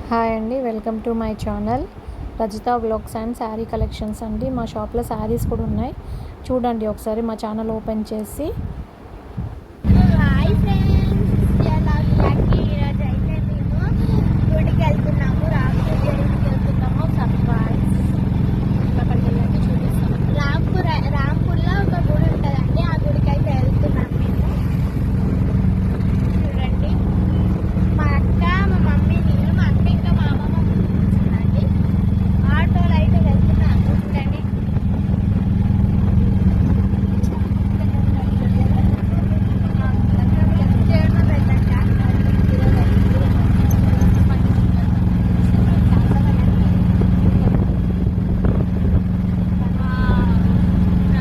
Hi అండి, welcome to my channel Rajitha vlogs and sari collections అండి. మా షాప్లో శారీస్ కూడా ఉన్నాయి, చూడండి ఒకసారి మా ఛానల్ ఓపెన్ చేసి. హాయ్ ఫ్రెండ్స్, ఈరోజు అయితే మేము గుడికి వెళ్తున్నాము, రాంపూర్ గుడికి వెళ్తున్నాము. రాంపూర్లో ఒక గుడి ఉంటుందండి, ఆ గుడికి అయితే వెళ్తున్నాము మేము. చూడండి, మా అక్క, మా మమ్మీ, నేను, మా అక్క ఇంకా మా అమ్మమ్మ కూర్చుందండి. ఆటోలో అయితే వెళ్తున్నాము. చూడండి,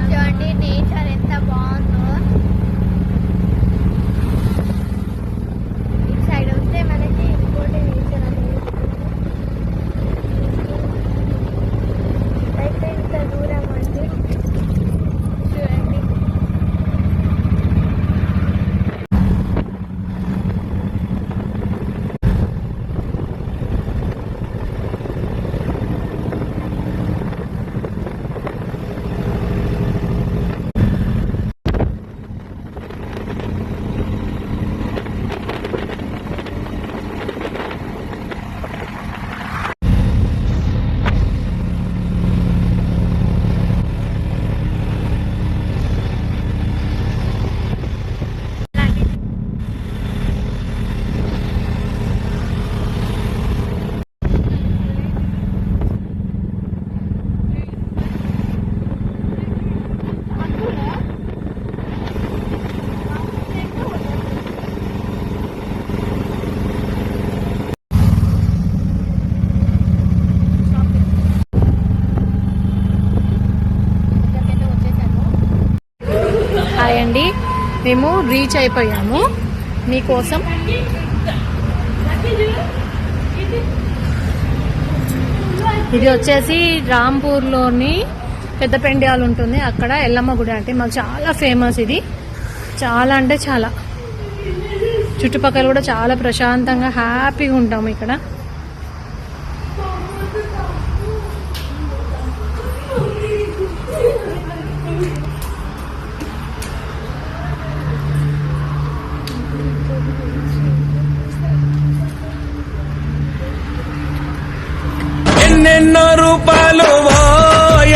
చూడండి నేచర్ ఎంత బాగుందో. ఇటు సైడ్ వస్తే మనకి ఇంకోటి నేచర్ అనేది అయితే ఇంత దూరం అండి. చూడండి, హాయ్ అండి, మేము రీచ్ అయిపోయాము మీకోసం. ఇది వచ్చేసి రాంపూర్లోని పెద్ద పెండ్యాలు ఉంటుంది, అక్కడ ఎల్లమ్మ గుడి అంటే మాకు చాలా ఫేమస్. ఇది చాలా అంటే చాలా, చుట్టుపక్కల కూడా చాలా ప్రశాంతంగా హ్యాపీగా ఉంటాము ఇక్కడ. ఎన్నెన్నో రూపాలు ఓ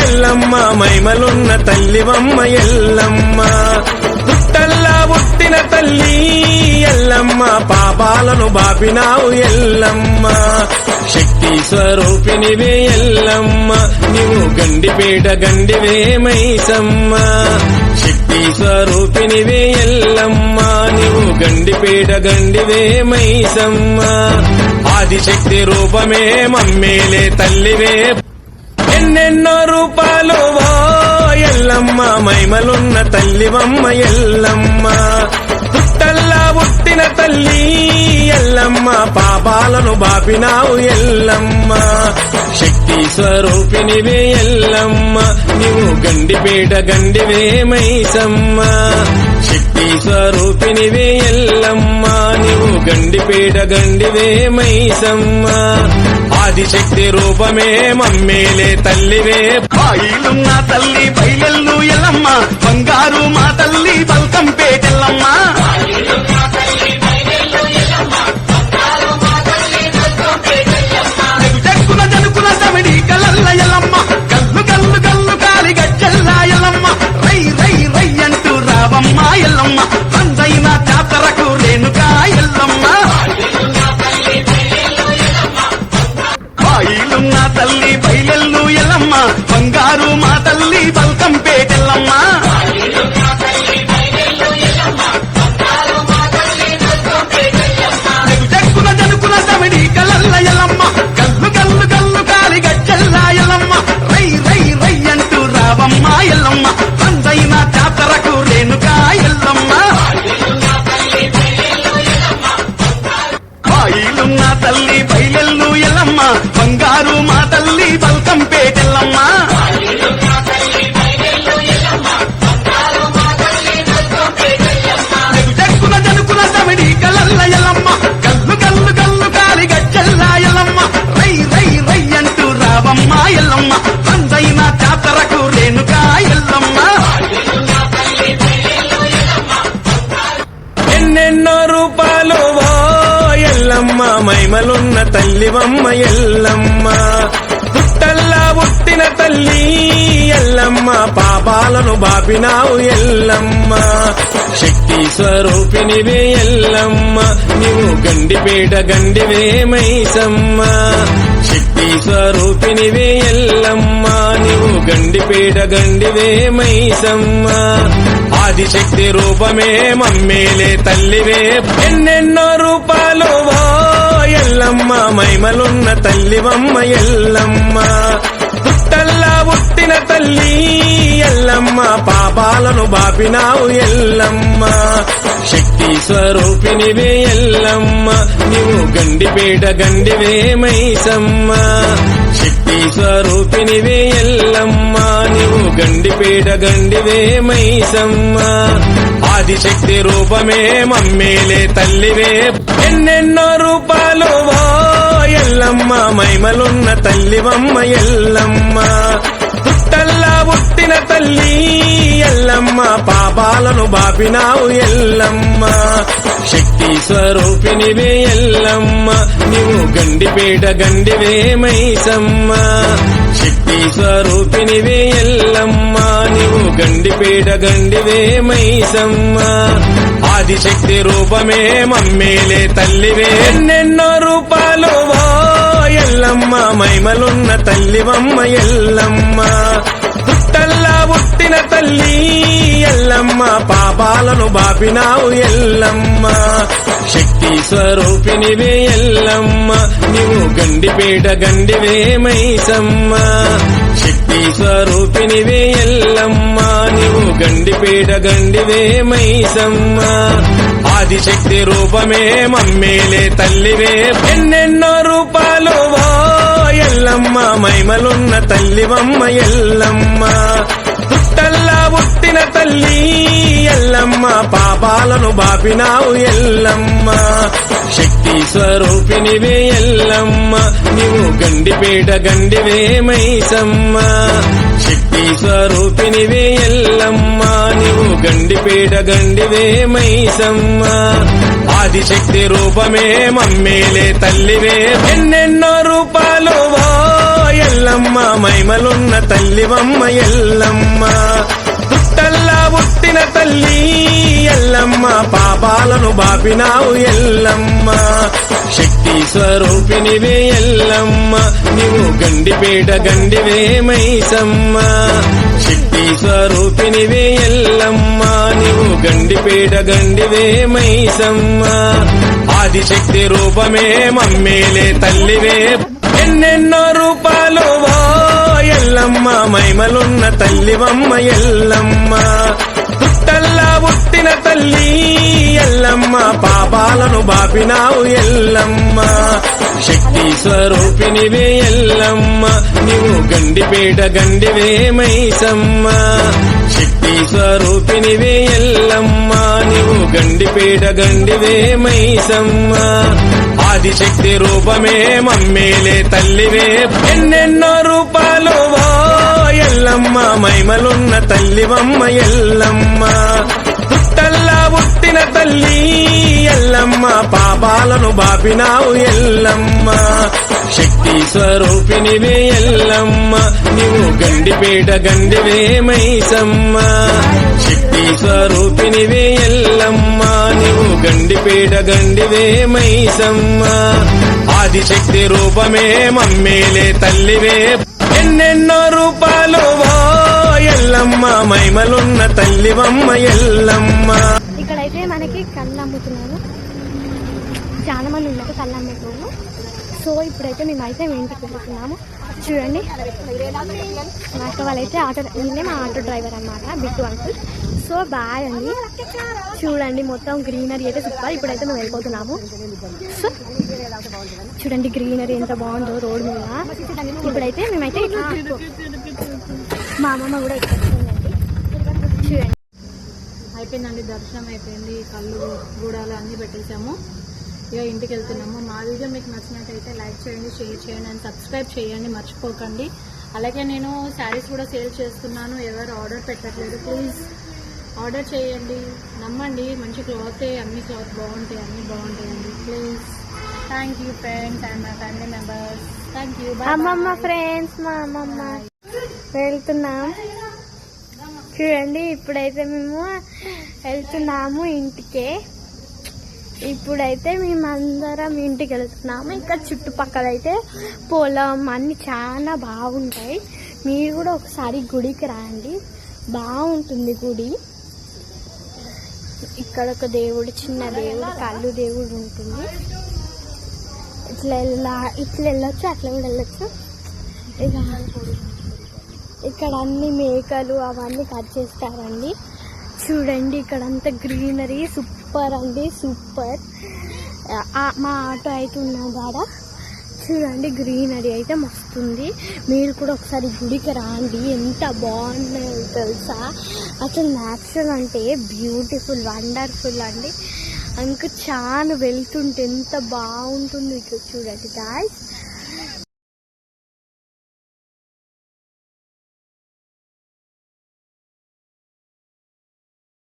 ఎల్లమ్మ, మైమలున్న తల్లివమ్మ ఎల్లమ్మ, పుట్టల్లా పుట్టిన తల్లి ఎల్లమ్మ, పాపాలను బాపినావు ఎల్లమ్మ, శక్తి స్వరూపినివే ఎల్లమ్మ, నీవు గండిపేట గండివే మైసమ్మ, శక్తి స్వరూపినివే ఎల్లమ్మ, నీవు గండిపేట గండివే మైసమ్మ, ఆదిశక్తి రూపమే మమ్మేలే తల్లివే. ఎన్నెన్నో రూపాలు ఓ ఎల్లమ్మ, మైమలున్న తల్లివమ్మ ఎల్లమ్మ, పుట్టల్లా పుట్టిన తల్లి ఎల్లమ్మ, పాపాలను బాపినావు ఎల్లమ్మ, శక్తి స్వరూపినివే ఎల్లమ్మ, నీవు గండిపేట గండివే మైసమ్మ, శక్తి స్వరూపినివే ఎల్లమ్మ, నీవు గండిపేట గండివే మైసమ్మ, ఆదిశక్తి రూపమే మమ్మేలే తల్లివే. బాయిలున్న తల్లి బయలెల్లు ఎల్లమ్మ, బంగారు మా తల్లి బల్కంపేటెల్లమ్మ, జగ్గున జనుకుల తమిడి కలల్ల ఎల్లమ్మ, గల్లు గల్లు గల్లు కాలి గజ్జెల్లా ఎల్లమ్మ, రై రై రై అంటూ రావమ్మ ఎల్లమ్మ, రంజైన జాతరకు రేణుకా ఎల్లమ్మ, బాయిలున్న తల్లి బయలెల్లు ఎల్లమ్మ, బంగారు మా తల్లి బల్కంపేటెల్లమ్మ, జగ్గున జనుకుల తమిడి కలల్ల ఎల్లమ్మ, గల్లు గల్లు గల్లు కాలి గజ్జెల్లా ఎల్లమ్మ, రై రై రై అంటూ రావమ్మ ఎల్లమ్మ, రంజైన జాతరకు రేణుకా ఎల్లమ్మ, బాయిలున్న తల్లి బయలెల్లు ఎల్లమ్మ, బంగారు మా తల్లి బల్కంపేటెల్లమ్మ, జగ్గున జనుకుల తమిడి కలల్ల ఎల్లమ్మ, గల్లు గల్లు గల్లు కాలి గజ్జెల్లా ఎల్లమ్మ, మహిమలున్న తల్లివమ్మ ఎల్లమ్మ పుట్టల్లా పుట్టిన తల్లి ఎల్లమ్మ పాపాలను బాపినావు ఎల్లమ్మ శక్తి స్వరూపినివే ఎల్లమ్మ నీవు గండిపేట గండివే మైసమ్మ శక్తి స్వరూపినివే ఎల్లమ్మ నీవు గండిపేట గండివే మైసమ్మ ఆదిశక్తి రూపమే మమ్మేలే తల్లివే ఎన్నెన్నో రూపాలు ఎల్లమ్మ మహిమలున్న తల్లివమ్మ ఎల్లమ్మ పుట్టల్లా పుట్టిన తల్లి ఎల్లమ్మ పాపాలను బాపినావు ఎల్లమ్మ శక్తి స్వరూపినివే ఎల్లమ్మ నీవు గండిపేట గండివే మైసమ్మ శక్తి స్వరూపినివే ఎల్లమ్మ నీవు గండిపేట గండివే మైసమ్మ ఆదిశక్తి రూపమే మమ్మేలే తల్లివే ఎన్నెన్నో రూపాలు ఎల్లమ్మ మహిమలున్న తల్లివమ్మ ఎల్లమ్మ పుట్టల్లా పుట్టిన తల్లి ఎల్లమ్మ పాపాలను బాపినావు ఎల్లమ్మ శక్తి స్వరూపినివే ఎల్లమ్మ నీవు గండిపేట గండివే మైసమ్మ శక్తి స్వరూపినివే ఎల్లమ్మ నీవు గండిపేట గండివే మైసమ్మ ఆదిశక్తి రూపమే మమ్మేలే తల్లివే ఎన్నెన్నో రూపాలు ఎల్లమ్మ మహిమలున్న తల్లివమ్మ ఎల్లమ్మ పుట్టల్లా పుట్టిన తల్లి ఎల్లమ్మ పాపాలను బాపినావు ఎల్లమ్మ శక్తి స్వరూపినివే ఎల్లమ్మ నీవు గండిపేట గండివే మైసమ్మ శక్తి స్వరూపినివే ఎల్లమ్మ నీవు గండిపేట గండివే మైసమ్మ ఆదిశక్తి రూపమే మమ్మేలే తల్లివే ఎన్నెన్నో రూపాలు ఎల్లమ్మ మహిమలున్న తల్లివమ్మ ఎల్లమ్మ పుట్టల్లా పుట్టిన తల్లి ఎల్లమ్మ పాపాలను బాపినావు ఎల్లమ్మ శక్తి స్వరూపినివే ఎల్లమ్మ నీవు గండిపేట గండివే మైసమ్మ శక్తి స్వరూపినివే ఎల్లమ్మ నీవు గండిపేట గండివే మైసమ్మ ఆదిశక్తి రూపమే మమ్మేలే తల్లివే ఎన్నెన్నో రూపాలు ఎల్లమ్మ మహిమలున్న తల్లివమ్మ ఎల్లమ్మ పుట్టల్లా పుట్టిన తల్లి ఎల్లమ్మ పాపాలను బాపినావు ఎల్లమ్మ శక్తి స్వరూపినివే ఎల్లమ్మ నీవు గండిపేట గండివే మైసమ్మ శక్తి స్వరూపినివే ఎల్లమ్మ నీవు గండిపేట గండివే మైసమ్మ ఆదిశక్తి రూపమే మమ్మేలే తల్లివే ఎన్నెన్నో రూపాలు ఎల్లమ్మ మహిమలున్న తల్లివమ్మ ఎల్లమ్మ పుట్టల్లా పుట్టిన తల్లి ఎల్లమ్మ పాపాలను బాపినావు ఎల్లమ్మ శక్తి స్వరూపినివే ఎల్లమ్మ నీవు గండిపేట గండివే మైసమ్మ శక్తి స్వరూపినివే ఎల్లమ్మ నీవు గండిపేట గండివే మైసమ్మ ఆదిశక్తి రూపమే మమ్మేలే తల్లివే ఎన్నెన్నో రూపాలు ఎల్లమ్మ మహిమలున్న తల్లివమ్మ ఎల్లమ్మ పుట్టల్లా పుట్టిన తల్లి ఎల్లమ్మ పాపాలను బాపినావు ఎల్లమ్మ శక్తి స్వరూపినివే ఎల్లమ్మ నీవు గండిపేట గండివే మైసమ్మ శక్తి స్వరూపినివే ఎల్లమ్మ నీవు గండిపేట గండివే మైసమ్మ ఆదిశక్తి రూపమే మమ్మేలే తల్లివే ఎన్నెన్నో రూపాలు ఎల్లమ్మ మహిమలున్న తల్లివమ్మ ఎల్లమ్మ ఇక్కడైతే మనకి కళ్ళు అమ్ముతున్నారు, చాలా మంది ఉన్నారు కళ్ళు అమ్మేటోళ్ళు. సో ఇప్పుడైతే మేమైతే మీ ఇంటికి వెళ్తున్నాము. చూడండి మా అక్క వాళ్ళైతే వీళ్ళే మా ఆటో డ్రైవర్ అనమాట, బిట్టు అంకుల్. సో బాయ్ అండి. చూడండి మొత్తం గ్రీనరీ అయితే సూపర్. ఇప్పుడైతే మేము వెళ్ళిపోతున్నాము. సో చూడండి గ్రీనరీ ఎంత బాగుందో రోడ్ మీద. ఇప్పుడైతే మేమైతే మా అమ్మమ్మ కూడా ఇక్కడ వచ్చిందండి. చూడండి అయిపోయిందండి, దర్శనం అయిపోయింది, కళ్ళు గూడాలు అన్నీ పెట్టేసాము. ఇక ఇంటికి వెళ్తున్నాము. మా వీడియో మీకు నచ్చినట్టయితే లైక్ చేయండి, షేర్ చేయండి అండ్ సబ్స్క్రైబ్ చేయండి మర్చిపోకండి. అలాగే నేను శారీస్ కూడా సేల్ చేస్తున్నాను, ఎవరు ఆర్డర్ పెట్టట్లేదు, ప్లీజ్ ఆర్డర్ చేయండి. నమ్మండి, మంచి క్లాతే, అన్ని క్లాత్ బాగుంటాయి, అన్నీ బాగుంటాయండి. Please thank you friends and my family members. Thank you. అమ్మమ్మ ఫ్రెండ్స్, మా అమ్మమ్మ వెళ్తున్నాం. చూడండి ఇప్పుడైతే మేము వెళ్తున్నాము ఇంటికే. ఇప్పుడైతే మేమందరం ఇంటికి వెళ్తున్నాము. ఇక్కడ చుట్టుపక్కల అయితే పొలం అన్ని చాలా బాగుంటాయి. మీరు కూడా ఒకసారి గుడికి రండి, బాగుంటుంది గుడి. ఇక్కడ ఒక దేవుడు, చిన్న దేవుడు, కళ్ళు దేవుడు ఉంటుంది. ఇట్లా వెళ్ళొచ్చు, అట్లా కూడా వెళ్ళొచ్చు. ఇక ఇక్కడ అన్ని మేకలు అవన్నీ కట్ చేస్తారండి. చూడండి ఇక్కడ అంతా గ్రీనరీ సూపర్ అండి, సూపర్. మా ఆటో అయితే ఉన్నాం కాడ. చూడండి గ్రీనరీ అయితే మస్తుంది. మీరు కూడా ఒకసారి గుడికి రాండి, ఎంత బాగున్నాయో తెలుసా. అసలు న్యాచురల్ అంటే బ్యూటిఫుల్, వండర్ఫుల్ అండి. ఇంకా చాలా వెళ్తుంటే ఎంత బాగుంటుంది ఇక్కడ చూడండి గాయ్స్.